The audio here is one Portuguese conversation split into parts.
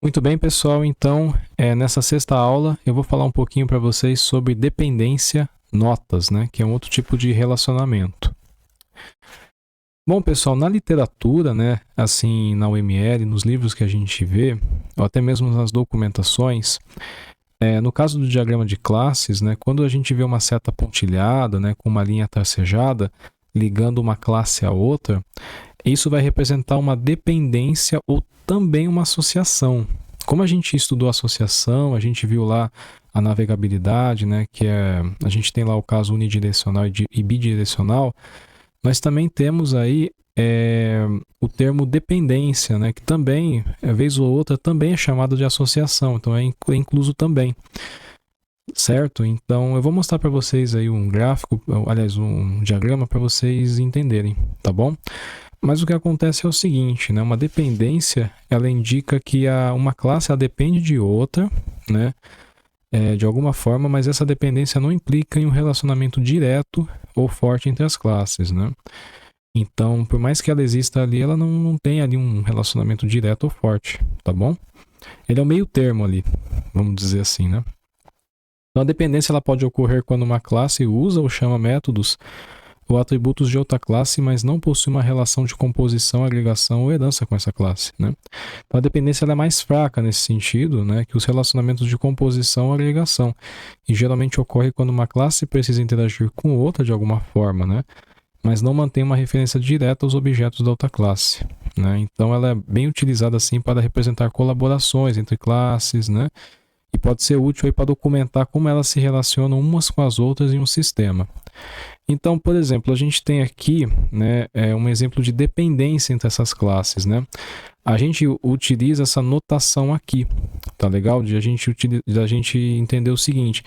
Muito bem, pessoal. Então, nessa sexta aula, eu vou falar um pouquinho para vocês sobre dependência notas, né? Que é um outro tipo de relacionamento. Bom, pessoal, na literatura, né? Assim, na UML, nos livros que a gente vê, ou até mesmo nas documentações, no caso do diagrama de classes, né? Quando a gente vê uma seta pontilhada, né? Com uma linha tracejada, ligando uma classe a outra, isso vai representar uma dependência ou também uma associação. Como a gente estudou associação, a gente viu lá a navegabilidade, né, que a gente tem lá o caso unidirecional e bidirecional, nós também temos aí o termo dependência, né, que também, vez ou outra, também é chamado de associação, então é incluso também. Certo? Então eu vou mostrar para vocês aí um gráfico, aliás, um diagrama para vocês entenderem, tá bom? Mas o que acontece é o seguinte, né? Uma dependência, ela indica que uma classe ela depende de outra, né? De alguma forma, mas essa dependência não implica em um relacionamento direto ou forte entre as classes, né? Então, por mais que ela exista ali, ela não tem ali um relacionamento direto ou forte, tá bom? Ele é o meio termo ali, vamos dizer assim, né? Então, a dependência ela pode ocorrer quando uma classe usa ou chama métodos ou atributos de outra classe, mas não possui uma relação de composição, agregação ou herança com essa classe, né? Então, a dependência ela é mais fraca nesse sentido, né, que os relacionamentos de composição ou agregação, e geralmente ocorre quando uma classe precisa interagir com outra de alguma forma, né, mas não mantém uma referência direta aos objetos da outra classe, né? Então, ela é bem utilizada assim para representar colaborações entre classes, né? E pode ser útil para documentar como elas se relacionam umas com as outras em um sistema. Então, por exemplo, a gente tem aqui, né, um exemplo de dependência entre essas classes, né? A gente utiliza essa notação aqui, tá legal? De a gente entender o seguinte: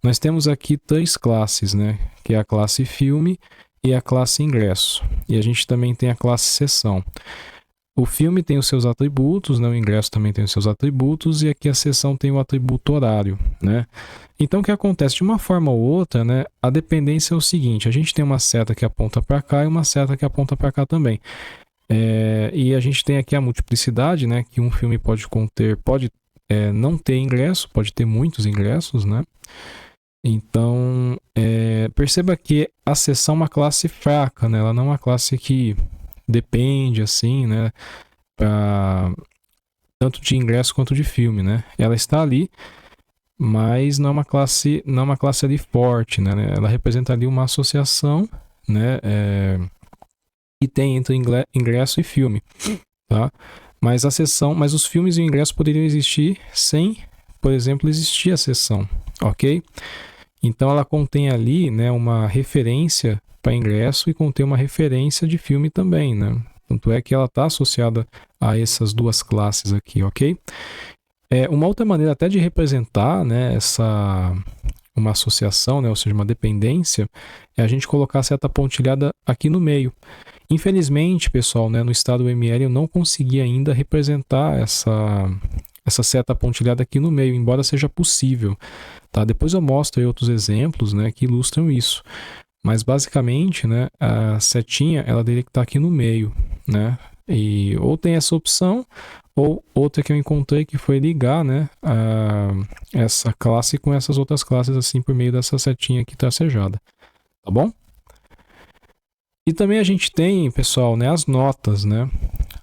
nós temos aqui três classes, né? Que é a classe filme e a classe ingresso. E a gente também tem a classe sessão. O filme tem os seus atributos, né? O ingresso também tem os seus atributos, e aqui a sessão tem o atributo horário, né? Então, o que acontece? De uma forma ou outra, né, a dependência é o seguinte: a gente tem uma seta que aponta para cá e uma seta que aponta para cá também. E a gente tem aqui a multiplicidade, né, que um filme pode conter, pode não ter ingresso, pode ter muitos ingressos, né? Então, perceba que a sessão é uma classe fraca, né? Ela não é uma classe que depende, assim, né, tanto de ingresso quanto de filme, né? Ela está ali, mas não é uma classe ali forte, né? Ela representa ali uma associação, né? Que tem entre ingresso e filme, tá? Mas os filmes e o ingresso poderiam existir sem, por exemplo, existir a sessão, ok? Então ela contém ali, né, uma referência para ingresso e contém uma referência de filme também, né? Tanto é que ela está associada a essas duas classes aqui, ok? Uma outra maneira até de representar, né, uma associação, né, ou seja, uma dependência, é a gente colocar a seta pontilhada aqui no meio. Infelizmente, pessoal, né, no estado UML eu não consegui ainda representar essa seta pontilhada aqui no meio, embora seja possível. Tá? Depois eu mostro aí outros exemplos, né, que ilustram isso. Mas basicamente, né, a setinha ela teria que estar aqui no meio, né? E ou tem essa opção, ou outra que eu encontrei que foi ligar, né, essa classe com essas outras classes assim por meio dessa setinha aqui tracejada, tá bom? E também a gente tem, pessoal, né, as notas, né?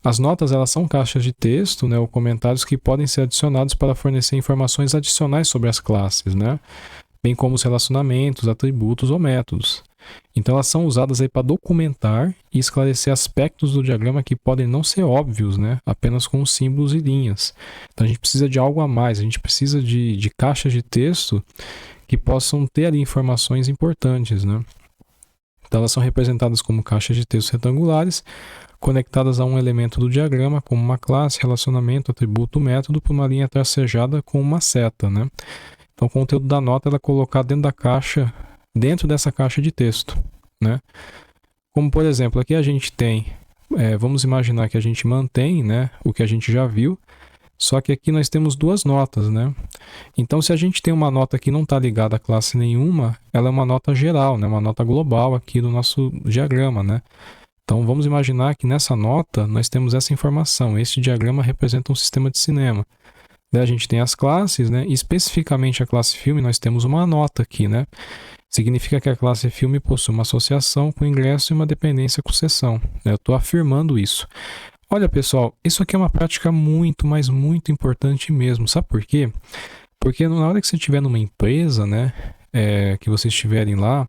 As notas elas são caixas de texto, né, ou comentários que podem ser adicionados para fornecer informações adicionais sobre as classes, né? Bem como os relacionamentos, atributos ou métodos. Então elas são usadas aí para documentar e esclarecer aspectos do diagrama que podem não ser óbvios, né? Apenas com símbolos e linhas. Então a gente precisa de algo a mais, a gente precisa de caixas de texto que possam ter ali informações importantes, né? Então elas são representadas como caixas de texto retangulares, conectadas a um elemento do diagrama, como uma classe, relacionamento, atributo, método, por uma linha tracejada com uma seta, né? Então o conteúdo da nota ela é colocado dentro dessa caixa de texto, né? Como por exemplo, aqui a gente tem, vamos imaginar que a gente mantém, né, o que a gente já viu, só que aqui nós temos duas notas, né? Então se a gente tem uma nota que não está ligada a classe nenhuma, ela é uma nota geral, né, uma nota global aqui do nosso diagrama, né? Então vamos imaginar que nessa nota nós temos essa informação, este diagrama representa um sistema de cinema. Daí a gente tem as classes, né? E especificamente a classe filme, nós temos uma nota aqui, né? Significa que a classe filme possui uma associação com ingresso e uma dependência com sessão. Eu estou afirmando isso. Olha, pessoal, isso aqui é uma prática muito, mas muito importante mesmo. Sabe por quê? Porque na hora que você estiver numa empresa, né? Que vocês estiverem lá,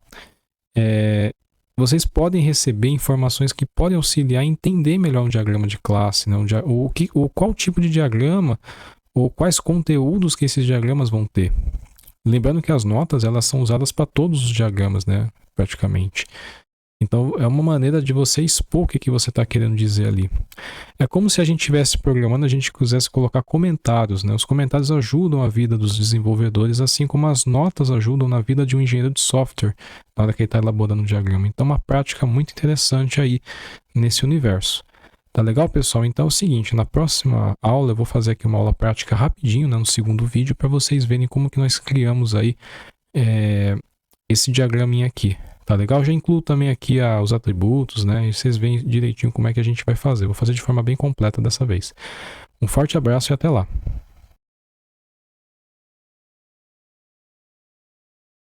vocês podem receber informações que podem auxiliar a entender melhor um diagrama de classe, né? Ou qual tipo de diagrama, ou quais conteúdos que esses diagramas vão ter. Lembrando que as notas, elas são usadas para todos os diagramas, né? Praticamente. Então, é uma maneira de você expor o que você está querendo dizer ali. É como se a gente estivesse programando, a gente quisesse colocar comentários, né? Os comentários ajudam a vida dos desenvolvedores, assim como as notas ajudam na vida de um engenheiro de software, na hora que ele está elaborando o diagrama. Então, uma prática muito interessante aí nesse universo. Tá legal, pessoal? Então é o seguinte, na próxima aula eu vou fazer aqui uma aula prática rapidinho, né, no segundo vídeo, para vocês verem como que nós criamos aí esse diagraminha aqui. Tá legal? Já incluo também aqui os atributos, né? E vocês veem direitinho como é que a gente vai fazer. Vou fazer de forma bem completa dessa vez. Um forte abraço e até lá.